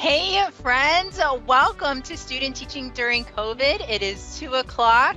Hey friends, welcome to Student Teaching During COVID. It is 2 o'clock.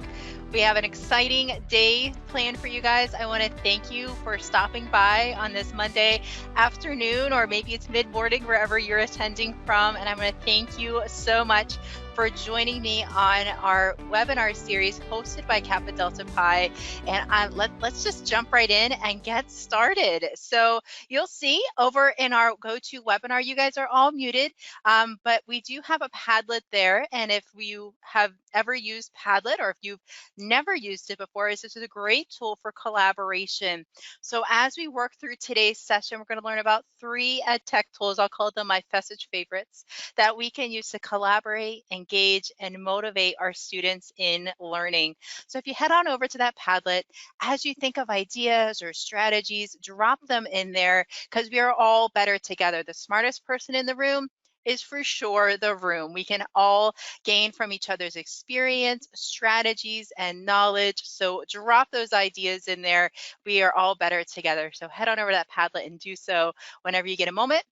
We have an exciting day planned for you guys. I want to thank you for stopping by on this Monday afternoon, or maybe it's mid-morning, wherever you're attending from. And I want to thank you so much for joining me on our webinar series hosted by Kappa Delta Pi. And let's just jump right in and get started. So you'll see over in our GoToWebinar, you guys are all muted, but we do have a Padlet there. And if you have ever used Padlet, or if you've never used it before, this is a great tool for collaboration. So as we work through today's session, we're going to learn about 3 EdTech tools. I'll call them my message favorites that we can use to collaborate, engage, and motivate our students in learning. So if you head on over to that Padlet, as you think of ideas or strategies, drop them in there, because we are all better together. The smartest person in the room is for sure the room. We can all gain from each other's experience, strategies, and knowledge. So drop those ideas in there. We are all better together. So head on over to that Padlet and do so whenever you get a moment.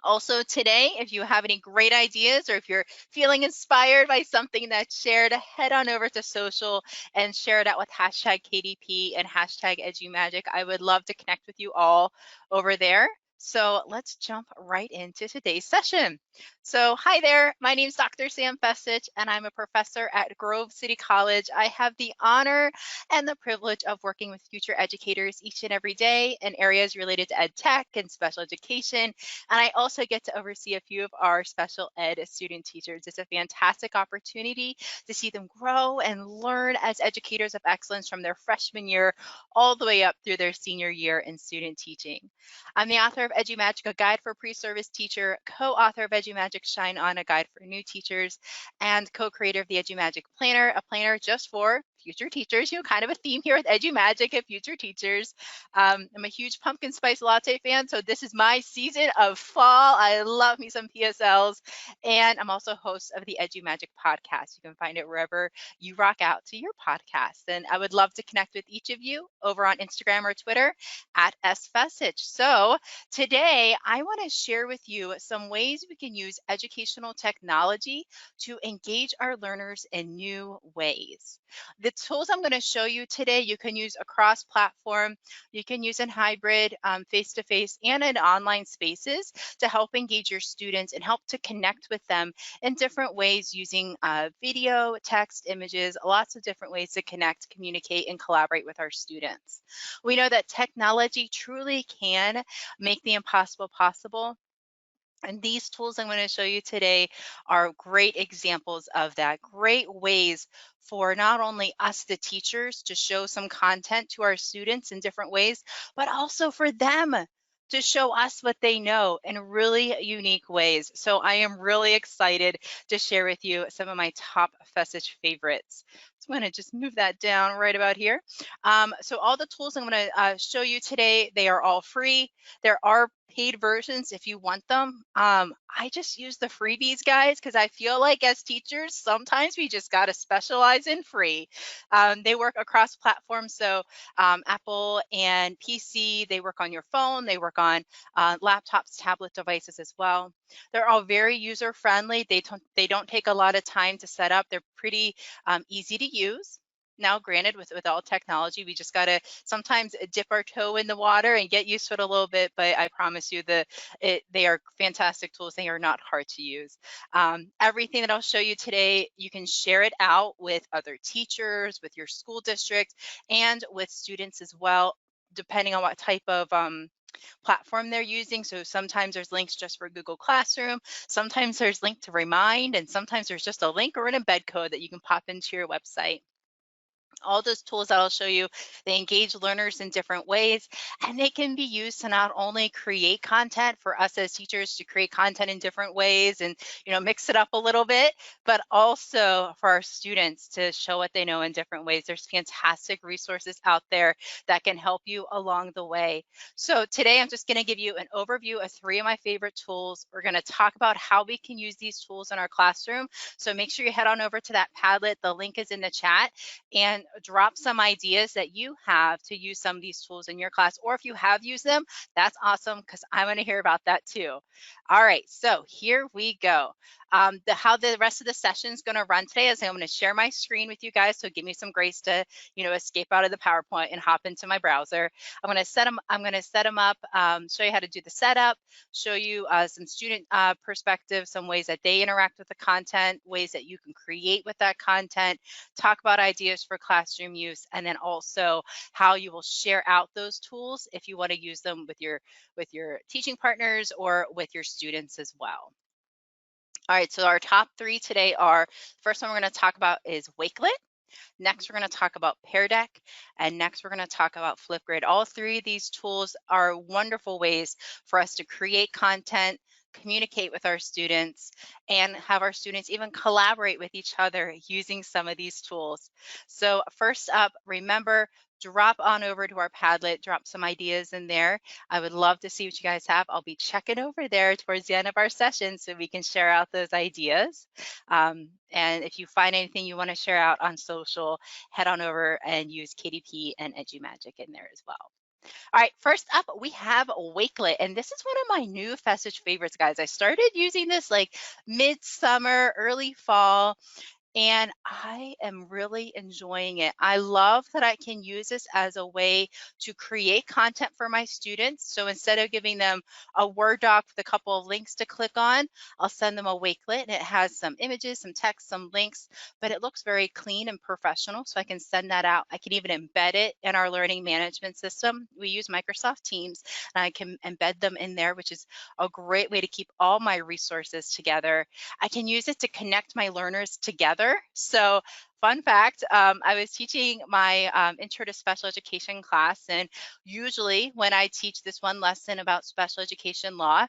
Also today, if you have any great ideas, or if you're feeling inspired by something that's shared, head on over to social and share it out with hashtag KDP and hashtag EduMagic. I would love to connect with you all over there. So let's jump right into today's session. So hi there, my name is Dr. Sam Festich, and I'm a professor at Grove City College. I have the honor and the privilege of working with future educators each and every day in areas related to ed tech and special education. And I also get to oversee a few of our special ed student teachers. It's a fantastic opportunity to see them grow and learn as educators of excellence from their freshman year all the way up through their senior year in student teaching. I'm the author of EduMagic, a guide for pre-service teacher, co-author of EduMagic Shine On, a guide for new teachers, and co-creator of the EduMagic Planner, a planner just for future teachers. You know, kind of a theme here with EduMagic and future teachers. I'm a huge pumpkin spice latte fan, so this is my season of fall. I love me some PSLs, and I'm also host of the EduMagic podcast. You can find it wherever you rock out to your podcast. And I would love to connect with each of you over on Instagram or Twitter at sfessich. So today I want to share with you some ways we can use educational technology to engage our learners in new ways. The tools I'm going to show you today, you can use across platform, you can use in hybrid, face-to-face, and in online spaces to help engage your students and help to connect with them in different ways using video, text, images, lots of different ways to connect, communicate, and collaborate with our students. We know that technology truly can make the impossible possible. And these tools I'm going to show you today are great examples of that, great ways for not only us, the teachers, to show some content to our students in different ways, but also for them to show us what they know in really unique ways. So I am really excited to share with you some of my top Fessich favorites. So I'm going to just move that down right about here. So all the tools I'm going to show you today, they are all free. There are paid versions if you want them. I just use the freebies, guys, because I feel like as teachers, sometimes we just got to specialize in free. They work across platforms, so Apple and PC, they work on your phone, they work on laptops, tablet devices as well. They're all very user-friendly. They don't take a lot of time to set up. They're pretty easy to use. Now, granted, with all technology, we just got to sometimes dip our toe in the water and get used to it a little bit, but I promise you they are fantastic tools. They are not hard to use. Everything that I'll show you today, you can share it out with other teachers, with your school district, and with students as well, depending on what type of platform they're using. So sometimes there's links just for Google Classroom, sometimes there's link to Remind, and sometimes there's just a link or an embed code that you can pop into your website. All those tools that I'll show you, they engage learners in different ways, and they can be used to not only create content for us as teachers to create content in different ways and, you know, mix it up a little bit, but also for our students to show what they know in different ways. There's fantastic resources out there that can help you along the way. So today I'm just going to give you an overview of 3 of my favorite tools. We're going to talk about how we can use these tools in our classroom. So make sure you head on over to that Padlet. The link is in the chat. And drop some ideas that you have to use some of these tools in your class, or if you have used them, that's awesome because I want to hear about that too. All right, so here we go. How the rest of the session is going to run today is I'm going to share my screen with you guys. So give me some grace to, escape out of the PowerPoint and hop into my browser. I'm going to set them up, show you how to do the setup, show you some student perspective, some ways that they interact with the content, ways that you can create with that content, talk about ideas for classroom use, and then also how you will share out those tools if you want to use them with your teaching partners or with your students as well. All right, so our top three today are, first one we're going to talk about is Wakelet. Next, we're going to talk about Pear Deck, and next we're going to talk about Flipgrid. All three of these tools are wonderful ways for us to create content, communicate with our students, and have our students even collaborate with each other using some of these tools. So first up, remember, drop on over to our Padlet, drop some ideas in there. I would love to see what you guys have. I'll be checking over there towards the end of our session so we can share out those ideas. And if you find anything you want to share out on social, head on over and use KDP and EduMagic in there as well. All right, first up, we have Wakelet, and this is one of my new Fast favorites, guys. I started using this like midsummer, early fall, and I am really enjoying it. I love that I can use this as a way to create content for my students. So instead of giving them a Word doc with a couple of links to click on, I'll send them a Wakelet, and it has some images, some text, some links, but it looks very clean and professional, so I can send that out. I can even embed it in our learning management system. We use Microsoft Teams, and I can embed them in there, which is a great way to keep all my resources together. I can use it to connect my learners together. So fun fact, I was teaching my intro to special education class, and usually when I teach this one lesson about special education law,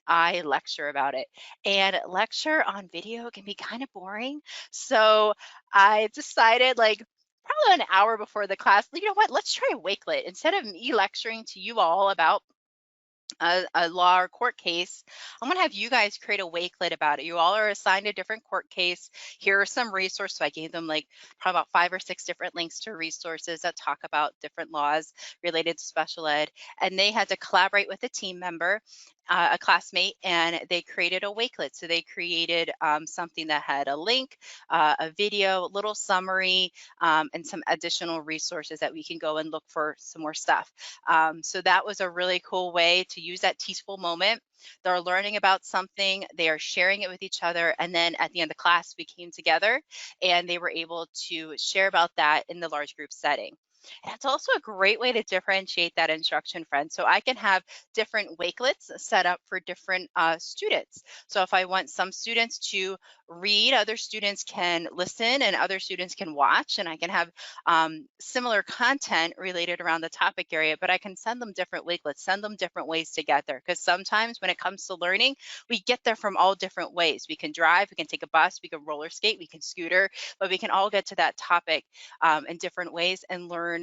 I lecture about it. And lecture on video can be kind of boring. So I decided, like, probably an hour before the class, you know what, let's try Wakelet. Instead of me lecturing to you all about a law or court case, I'm going to have you guys create a Wakelet about it. You all are assigned a different court case. Here are some resources. So I gave them like probably about 5 or 6 different links to resources that talk about different laws related to special ed. And they had to collaborate with a team member, a classmate, and they created a Wakelet. So they created something that had a link, a video, a little summary, and some additional resources that we can go and look for some more stuff. So that was a really cool way to use that teachable moment. They're learning about something, they are sharing it with each other, and then at the end of class, we came together and they were able to share about that in the large group setting. And it's also a great way to differentiate that instruction, friends. So I can have different Wakelets set up for different students. So if I want some students to read, other students can listen, and other students can watch, and I can have similar content related around the topic area, but I can send them different Wakelets, send them different ways to get there. Because sometimes when it comes to learning, we get there from all different ways. We can drive, we can take a bus, we can roller skate, we can scooter, but we can all get to that topic in different ways and learn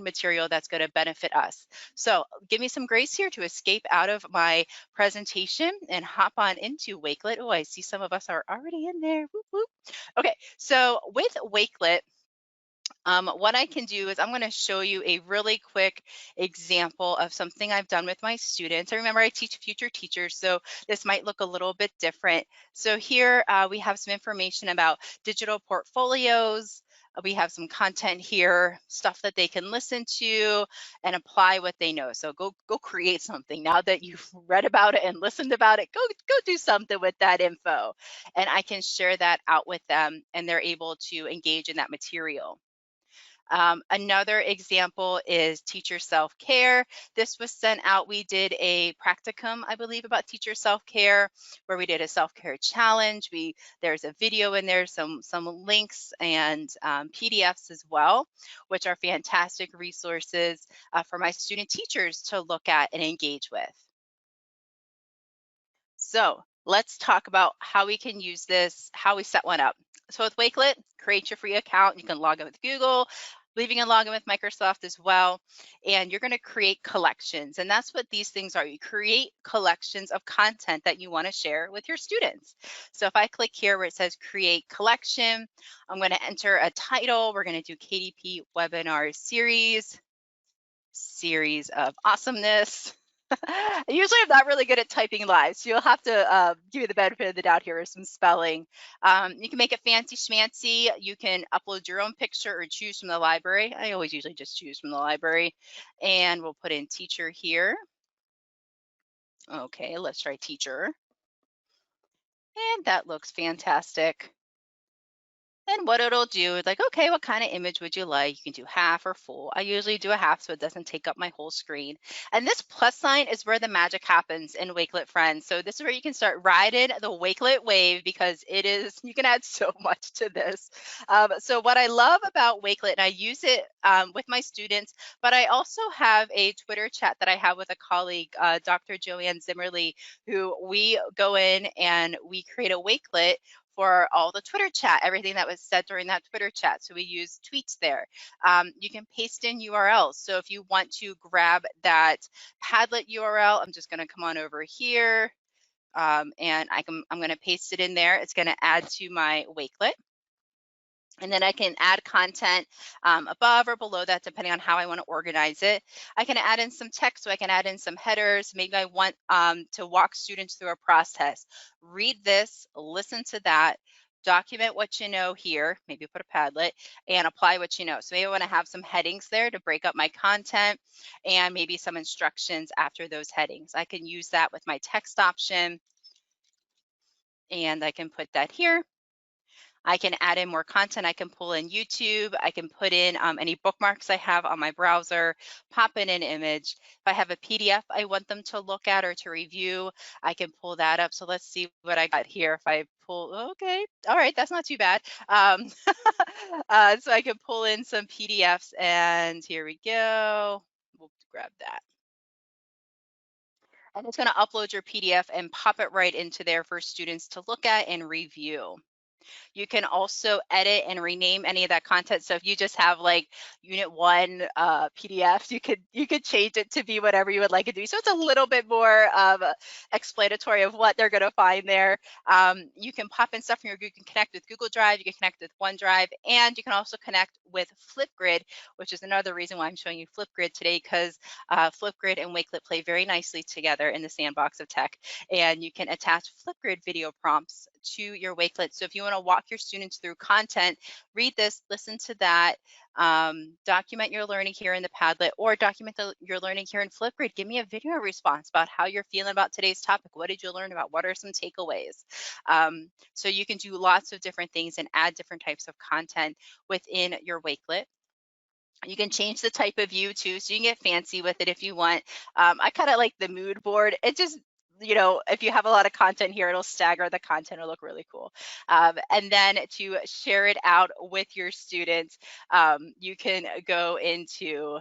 material that's going to benefit us. So give me some grace here to escape out of my presentation and hop on into Wakelet. Oh, I see some of us are already in there. Whoop, whoop. Okay, so with Wakelet, what I can do is I'm going to show you a really quick example of something I've done with my students. I remember I teach future teachers, so this might look a little bit different. So here we have some information about digital portfolios. We have some content here, stuff that they can listen to and apply what they know. So go create something. Now that you've read about it and listened about it, go do something with that info. And I can share that out with them, and they're able to engage in that material. Another example is teacher self-care. This was sent out. We did a practicum, I believe, about teacher self-care, where we did a self-care challenge. There's a video in there, some links and PDFs as well, which are fantastic resources for my student teachers to look at and engage with. So let's talk about how we can use this, how we set one up. So with Wakelet, create your free account. You can log in with Google, leaving a login with Microsoft as well, and you're going to create collections. And that's what these things are. You create collections of content that you want to share with your students. So if I click here where it says create collection, I'm going to enter a title. We're going to do KDP webinar series of awesomeness. Usually I'm not really good at typing live, so you'll have to give me the benefit of the doubt here with some spelling. You can make it fancy schmancy. You can upload your own picture or choose from the library. I always usually just choose from the library. And we'll put in teacher here. Okay, let's try teacher. And that looks fantastic. And what it'll do is like, okay, what kind of image would you like? You can do half or full. I usually do a half so it doesn't take up my whole screen. And this plus sign is where the magic happens in Wakelet, friends. So this is where you can start riding the Wakelet wave, because it is, you can add so much to this. So what I love about Wakelet, and I use it with my students, but I also have a Twitter chat that I have with a colleague, Dr. Joanne Zimmerly, who we go in and we create a Wakelet for all the Twitter chat, everything that was said during that Twitter chat. So we use tweets there. You can paste in URLs. So if you want to grab that Padlet URL, I'm just going to come on over here and I'm going to paste it in there. It's going to add to my Wakelet. And then I can add content above or below that, depending on how I want to organize it. I can add in some text, so I can add in some headers. Maybe I want to walk students through a process. Read this, listen to that, document what you know here, maybe put a Padlet, and apply what you know. So maybe I want to have some headings there to break up my content, and maybe some instructions after those headings. I can use that with my text option, and I can put that here. I can add in more content. I can pull in YouTube. I can put in any bookmarks I have on my browser, pop in an image. If I have a PDF I want them to look at or to review, I can pull that up. So let's see what I got here. If I pull, okay, all right, that's not too bad. So I can pull in some PDFs, and here we go. We'll grab that. And it's going to upload your PDF and pop it right into there for students to look at and review. You can also edit and rename any of that content. So if you just have like Unit 1 PDFs, you could change it to be whatever you would like it to be. So it's a little bit more explanatory of what they're going to find there. You can pop in stuff from you can connect with Google Drive, you can connect with OneDrive, and you can also connect with Flipgrid, which is another reason why I'm showing you Flipgrid today, because Flipgrid and Wakelet play very nicely together in the sandbox of tech. And you can attach Flipgrid video prompts to your Wakelet. So if you want to walk your students through content, read this, listen to that, document your learning here in the Padlet, or document your learning here in Flipgrid. Give me a video response about how you're feeling about today's topic. What did you learn about? What are some takeaways? So you can do lots of different things and add different types of content within your Wakelet. You can change the type of view too, so you can get fancy with it if you want. I kind of like the mood board. It just, you know, if you have a lot of content here, it'll stagger the content. It'll look really cool. And then to share it out with your students, you can go into,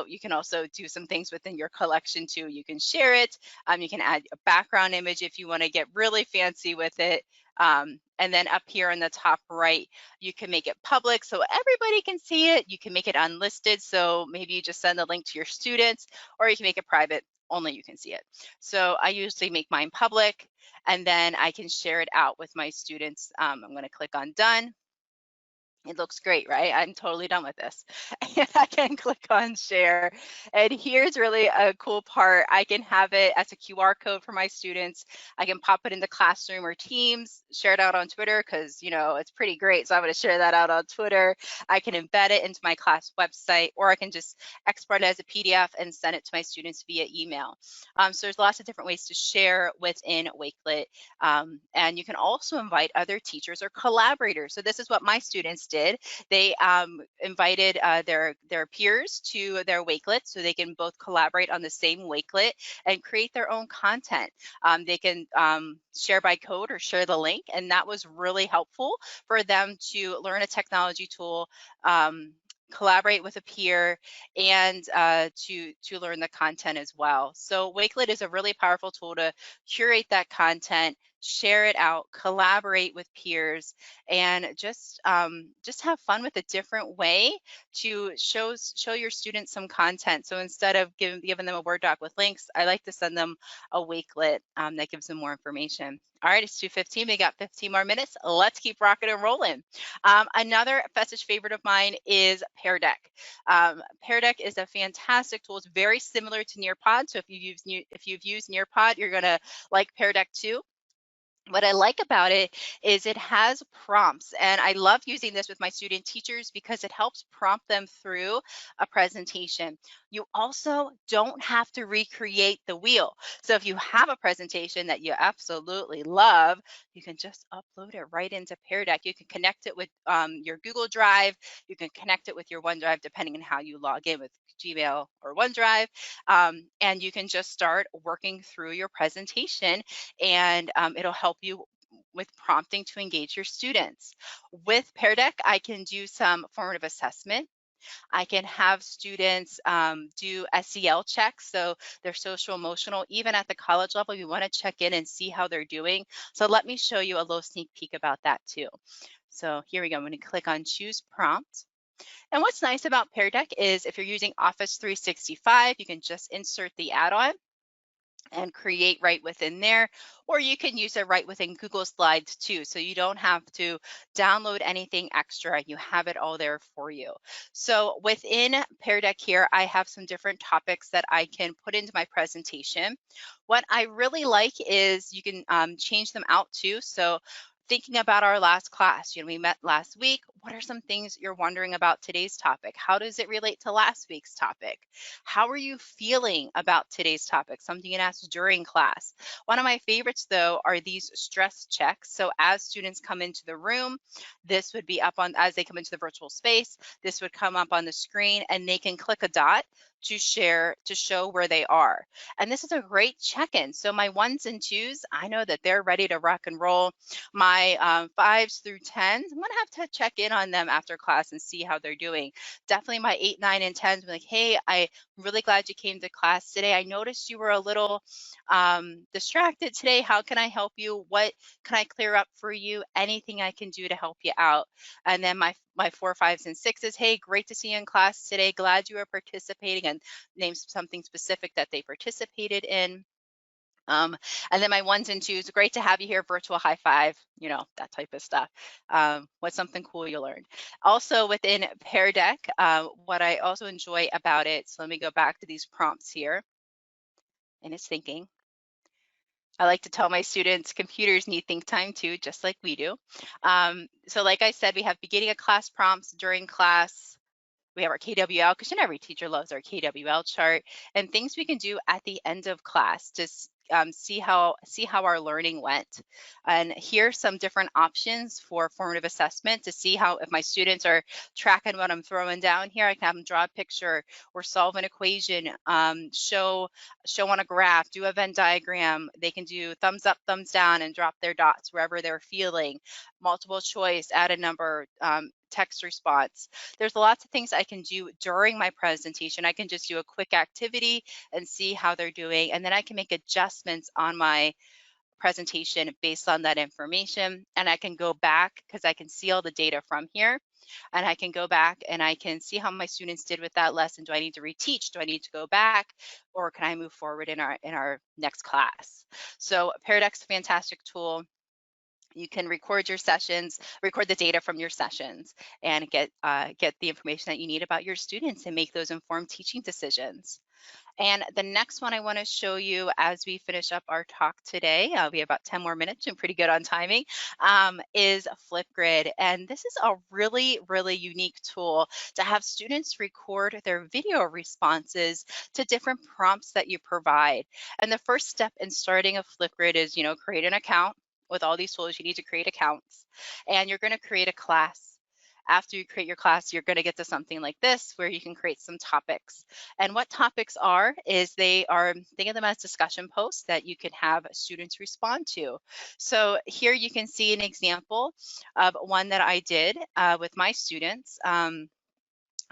you can also do some things within your collection too. You can share it. You can add a background image if you want to get really fancy with it. And then up here in the top right, you can make it public so everybody can see it. You can make it unlisted, so maybe you just send the link to your students, or you can make it private, only you can see it. So I usually make mine public, and then I can share it out with my students. I'm going to click on done. It looks great, right? I'm totally done with this. And I can click on share. And here's really a cool part. I can have it as a QR code for my students. I can pop it into Classroom or Teams, share it out on Twitter, because, you know, it's pretty great. So I'm going to share that out on Twitter. I can embed it into my class website, or I can just export it as a PDF and send it to my students via email. So there's lots of different ways to share within Wakelet. And you can also invite other teachers or collaborators. So this is what my students did. They invited their peers to their Wakelet, so they can both collaborate on the same Wakelet and create their own content. They can share by code or share the link, and that was really helpful for them to learn a technology tool, collaborate with a peer, and to learn the content as well. So Wakelet is a really powerful tool to curate that content, share it out, collaborate with peers, and just have fun with a different way to show your students some content. So instead of giving them a Word doc with links, I like to send them a Wakelet that gives them more information. All right, it's 2:15. We got 15 more minutes. Let's keep rocking and rolling. Another Fessage favorite of mine is Pear Deck. Pear Deck is a fantastic tool. It's very similar to Nearpod. So if you've used Nearpod, you're gonna like Pear Deck too. What I like about it is it has prompts, and I love using this with my student teachers because it helps prompt them through a presentation. You also don't have to recreate the wheel. So if you have a presentation that you absolutely love, you can just upload it right into Pear Deck. You can connect it with your Google Drive. You can connect it with your OneDrive, depending on how you log in with Gmail or OneDrive. And you can just start working through your presentation, and it'll help you with prompting to engage your students. With Pear Deck, I can do some formative assessment. I can have students do SEL checks, so their social emotional, even at the college level, you want to check in and see how they're doing. So let me show you a little sneak peek about that too. So here we go. I'm going to click on choose prompt. And what's nice about Pear Deck is if you're using Office 365, you can just insert the add-on and create right within there, or you can use it right within Google Slides too. So you don't have to download anything extra. You have it all there for you. So within Pear Deck here, I have some different topics that I can put into my presentation. What I really like is you can change them out too. So thinking about our last class, we met last week. What are some things you're wondering about today's topic? How does it relate to last week's topic? How are you feeling about today's topic? Something you can ask during class. One of my favorites though are these stress checks. So as students come into the room, this would be up on, as they come into the virtual space, this would come up on the screen and they can click a dot to show where they are. And this is a great check-in. So my 1s and 2s, I know that they're ready to rock and roll. My 5s through 10s, I'm gonna have to check in on them after class and see how they're doing. Definitely my 8, 9, and 10s, be like, hey, I'm really glad you came to class today. I noticed you were a little distracted today. How can I help you? What can I clear up for you? Anything I can do to help you out? And then my 4, 5s, and 6s, hey, great to see you in class today. Glad you are participating, and name something specific that they participated in. And then my 1s and 2s, great to have you here, virtual high five, that type of stuff. What's something cool you learned? Also within Pear Deck, what I also enjoy about it, so let me go back to these prompts here, and it's thinking. I like to tell my students computers need think time too, just like we do. So like I said, we have beginning of class prompts, during class. We have our KWL, because every teacher loves our KWL chart, and things we can do at the end of class to see how our learning went. And here's some different options for formative assessment to see how, if my students are tracking what I'm throwing down here, I can have them draw a picture or solve an equation, show on a graph, do a Venn diagram. They can do thumbs up, thumbs down, and drop their dots wherever they're feeling. Multiple choice, add a number, text response. There's lots of things I can do during my presentation. I can just do a quick activity and see how they're doing, and then I can make adjustments on my presentation based on that information. And I can go back, because I can see all the data from here, and I can go back and I can see how my students did with that lesson. Do I need to reteach? Do I need to go back, or can I move forward in our next class? So Pear Deck's a fantastic tool. You can record your sessions, record the data from your sessions, and get the information that you need about your students and make those informed teaching decisions. And the next one I want to show you as we finish up our talk today, we have about 10 more minutes and pretty good on timing, is Flipgrid. And this is a really, really unique tool to have students record their video responses to different prompts that you provide. And the first step in starting a Flipgrid is, create an account. With all these tools, you need to create accounts, and you're going to create a class. After you create your class, you're going to get to something like this where you can create some topics. And what topics are is think of them as discussion posts that you can have students respond to. So here you can see an example of one that I did with my students.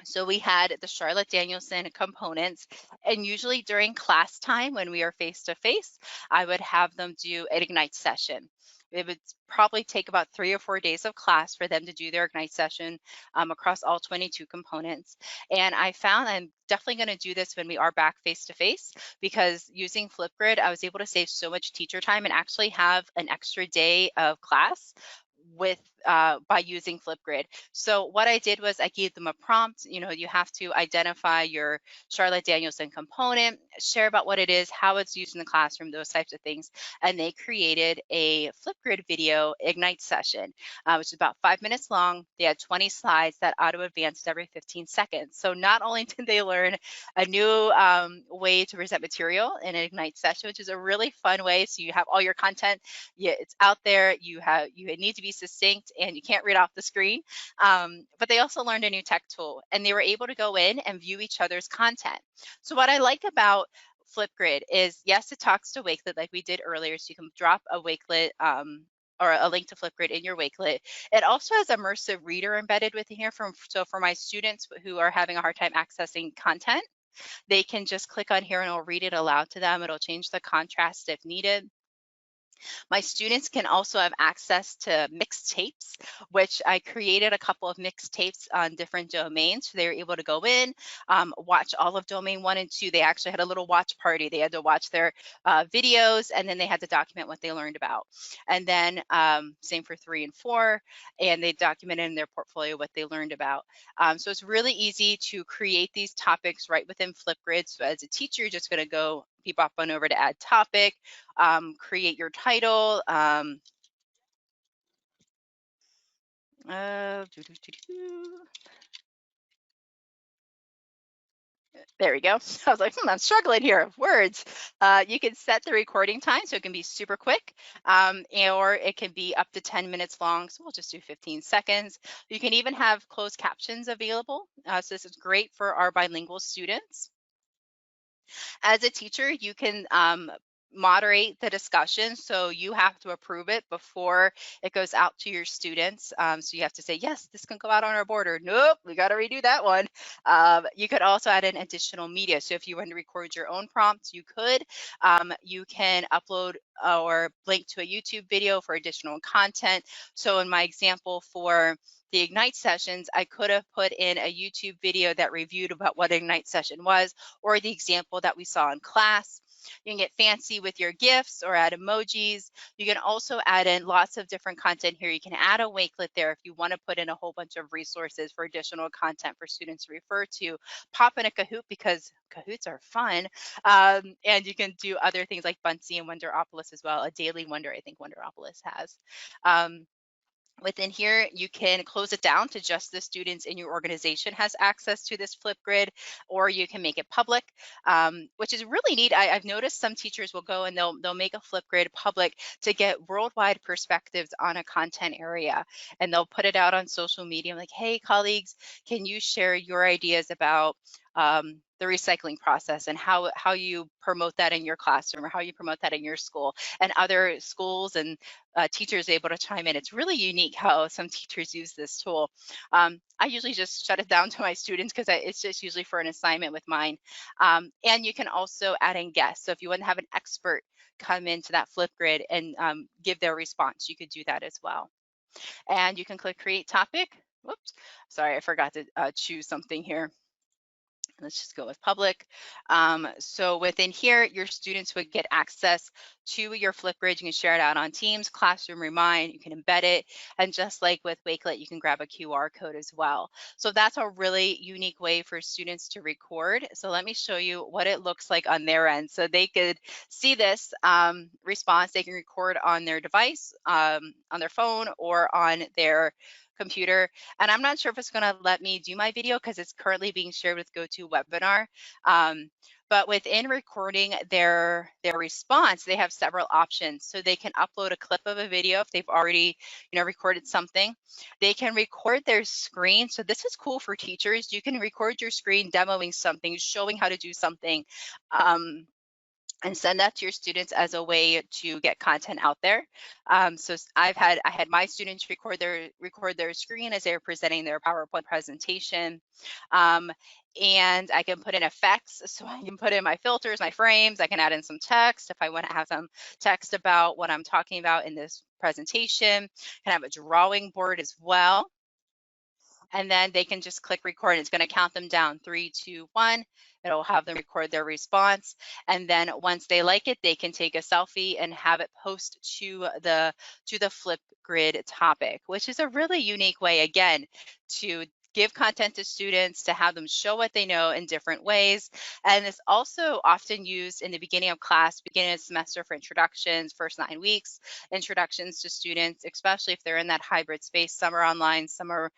So we had the Charlotte Danielson components, and usually during class time when we are face to face, I would have them do an Ignite session. It would probably take about 3 or 4 days of class for them to do their Ignite session across all 22 components. And I found I'm definitely going to do this when we are back face to face, because using Flipgrid, I was able to save so much teacher time and actually have an extra day of class with by using Flipgrid. So what I did was I gave them a prompt. You know, you have to identify your Charlotte Danielson component, share about what it is, how it's used in the classroom, those types of things. And they created a Flipgrid video Ignite session, which is about 5 minutes long. They had 20 slides that auto advanced every 15 seconds. So not only did they learn a new way to present material in an Ignite session, which is a really fun way. So you have all your content, it's out there. You need to be succinct and you can't read off the screen. But they also learned a new tech tool, and they were able to go in and view each other's content. So what I like about Flipgrid is, yes, it talks to Wakelet like we did earlier, so you can drop a Wakelet or a link to Flipgrid in your Wakelet. It also has Immersive Reader embedded within here. So for my students who are having a hard time accessing content, they can just click on here and it'll read it aloud to them. It'll change the contrast if needed. My students can also have access to mixed tapes, which I created a couple of mixed tapes on different domains. So they were able to go in, watch all of domain 1 and 2. They actually had a little watch party. They had to watch their videos, and then they had to document what they learned about. And then same for 3 and 4, and they documented in their portfolio what they learned about. So it's really easy to create these topics right within Flipgrid. So as a teacher, you're just going to go bebop on over to add topic, create your title. There we go. I was like, I'm struggling here. Words. You can set the recording time so it can be super quick, or it can be up to 10 minutes long. So we'll just do 15 seconds. You can even have closed captions available. So this is great for our bilingual students. As a teacher, you can moderate the discussion, so you have to approve it before it goes out to your students. So you have to say, yes, this can go out on our board, or nope, we got to redo that one. You could also add in additional media. So if you want to record your own prompts, you could. You can upload or link to a YouTube video for additional content. So in my example for the Ignite sessions, I could have put in a YouTube video that reviewed about what Ignite session was, or the example that we saw in class. You can get fancy with your GIFs or add emojis. You can also add in lots of different content here. You can add a Wakelet there if you want to put in a whole bunch of resources for additional content for students to refer to. Pop in a Kahoot, because Kahoots are fun. And you can do other things like Buncee and Wonderopolis as well. A daily wonder, I think Wonderopolis has. Within here, you can close it down to just the students in your organization has access to this Flipgrid, or you can make it public, which is really neat. I've noticed some teachers will go and they'll make a Flipgrid public to get worldwide perspectives on a content area, and they'll put it out on social media. I'm like, hey, colleagues, can you share your ideas about the recycling process and how you promote that in your classroom, or how you promote that in your school, and other schools and teachers able to chime in. It's really unique how some teachers use this tool. I usually just shut it down to my students because it's just usually for an assignment with mine. And you can also add in guests. So if you want to have an expert come into that Flipgrid and give their response, you could do that as well. And you can click create topic. Whoops, sorry, I forgot to choose something here. Let's just go with public. So within here, your students would get access to your Flipgrid. You can share it out on Teams, Classroom, Remind, you can embed it. And just like with Wakelet, you can grab a QR code as well. So that's a really unique way for students to record. So let me show you what it looks like on their end. So they could see this response. They can record on their device, on their phone, or on their computer. And I'm not sure if it's going to let me do my video because it's currently being shared with GoToWebinar. But within recording their response, they have several options. So they can upload a clip of a video if they've already, recorded something. They can record their screen. So this is cool for teachers. You can record your screen demoing something, showing how to do something. and send that to your students as a way to get content out there. So I had my students record their screen as they're presenting their PowerPoint presentation. And I can put in effects, so I can put in my filters, my frames. I can add in some text if I want to have some text about what I'm talking about in this presentation. I can have a drawing board as well. And then they can just click record. It's going to count them down 3, 2, 1. It'll have them record their response. And then once they like it, they can take a selfie and have it post to the flipgrid topic, which is a really unique way, again, to give content to students, to have them show what they know in different ways. And it's also often used in the beginning of class, beginning of semester for introductions, first 9 weeks, introductions to students, especially if they're in that hybrid space, some are online, some are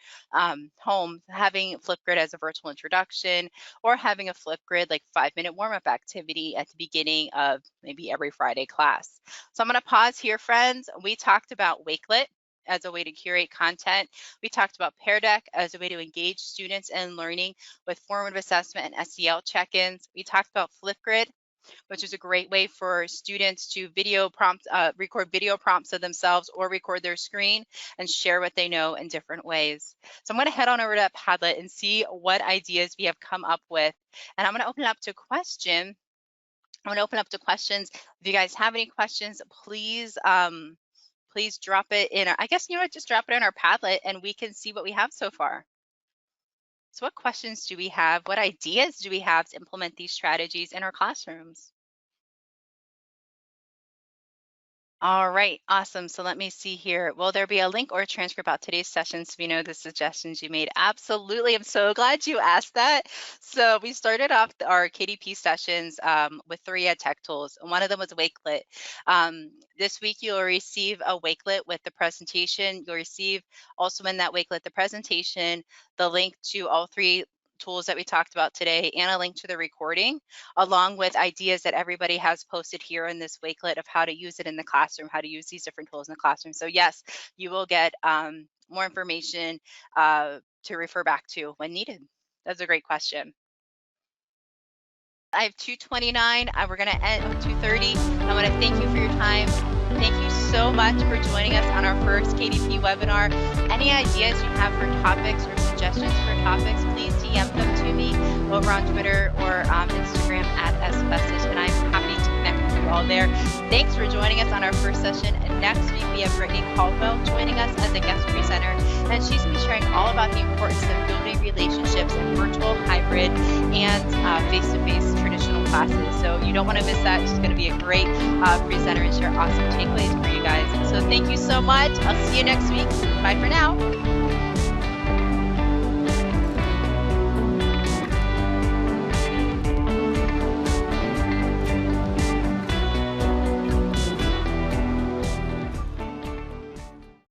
home, having Flipgrid as a virtual introduction, or having a Flipgrid like 5-minute warm-up activity at the beginning of maybe every Friday class. So I'm going to pause here, friends. We talked about Wakelet as a way to curate content. We talked about Pear Deck as a way to engage students in learning with formative assessment and SEL check-ins. We talked about Flipgrid, which is a great way for students to record video prompts of themselves or record their screen and share what they know in different ways. So I'm going to head on over to Padlet and see what ideas we have come up with. And I'm going to open it up to question. I'm going to open up to questions. If you guys have any questions, please drop it in. I guess, just drop it in our Padlet and we can see what we have so far. So what questions do we have? What ideas do we have to implement these strategies in our classrooms? All right, awesome. So let me see here. Will there be a link or a transcript about today's session so we know the suggestions you made? Absolutely. I'm so glad you asked that. So we started off our KDP sessions with 3 EdTech tools. One of them was Wakelet. This week, you'll receive a Wakelet with the presentation. You'll receive also in that Wakelet the presentation, the link to all 3 tools that we talked about today, and a link to the recording, along with ideas that everybody has posted here in this Wakelet of how to use it in the classroom, how to use these different tools in the classroom. So yes, you will get more information to refer back to when needed. That's a great question. I have 2:29. We're going to end at 2:30. I want to thank you for your time. Thank you so much for joining us on our first KDP webinar. Any ideas you have for topics or suggestions for topics, please DM them to me over on Twitter or Instagram at @sfessage, and I'm happy to connect with you all there. Thanks for joining us on our first session. And next week, we have Brittany Caldwell joining us as a guest presenter, and she's going to be sharing all about the importance of building relationships in virtual, hybrid, and face-to-face traditional classes. So you don't want to miss that. She's going to be a great presenter and share awesome takeaways for you guys. So thank you so much. I'll see you next week. Bye for now.